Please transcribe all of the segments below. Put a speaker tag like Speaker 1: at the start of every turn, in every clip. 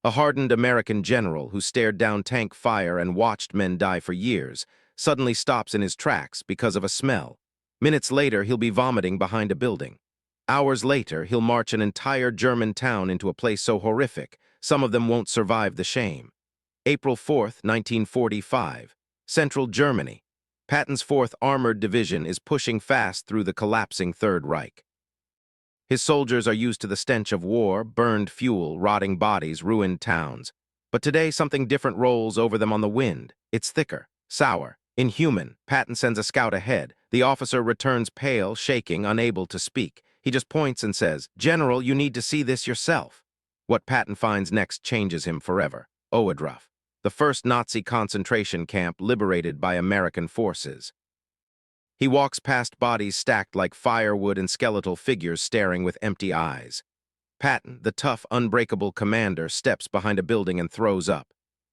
Speaker 1: A hardened American general who stared down tank fire and watched men die for years suddenly stops in his tracks because of a smell. Minutes later, he'll be vomiting behind a building. Hours later, he'll march an entire German town into a place so horrific, some of them won't survive the shame. April 4th, 1945. Central Germany. Patton's 4th Armored Division is pushing fast through the collapsing Third Reich. His soldiers are used to the stench of war, burned fuel, rotting bodies, ruined towns. But today, something different rolls over them on the wind. It's thicker, sour, inhuman. Patton sends a scout ahead. The officer returns pale, shaking, unable to speak. He just points and says, "General, you need to see this yourself." What Patton finds next changes him forever. Ohrdruf, the first Nazi concentration camp liberated by American forces. He walks past bodies stacked like firewood and skeletal figures staring with empty eyes. Patton, the tough, unbreakable commander, steps behind a building and throws up.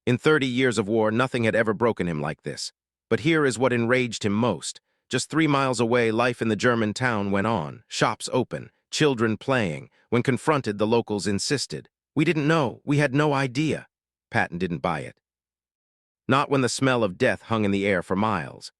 Speaker 1: In 30 years of war, nothing had ever broken him like this. But here is what enraged him most. Just 3 miles away, life in the German town went on, shops open, children playing. When confronted, the locals insisted, "We didn't know, we had no idea." Patton didn't buy it. Not when the smell of death hung in the air for miles.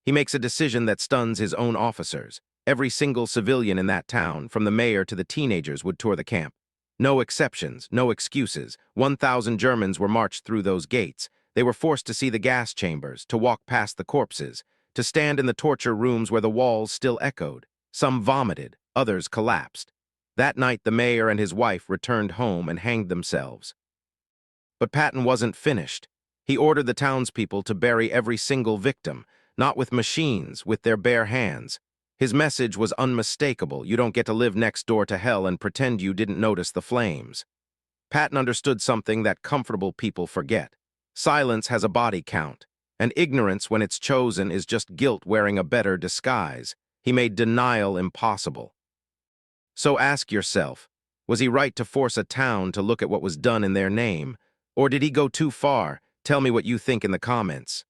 Speaker 1: He makes a decision that stuns his own officers. Every single civilian in that town, from the mayor to the teenagers, would tour the camp. No exceptions, no excuses. 1,000 Germans were marched through those gates. They were forced to see the gas chambers, to walk past the corpses, to stand in the torture rooms where the walls still echoed. Some vomited, others collapsed. That night, the mayor and his wife returned home and hanged themselves. But Patton wasn't finished. He ordered the townspeople to bury every single victim, not with machines, with their bare hands. His message was unmistakable. You don't get to live next door to hell and pretend you didn't notice the flames. Patton understood something that comfortable people forget. Silence has a body count, and ignorance, when it's chosen, is just guilt wearing a better disguise. He made denial impossible. So ask yourself, was he right to force a town to look at what was done in their name? Or did he go too far? Tell me what you think in the comments.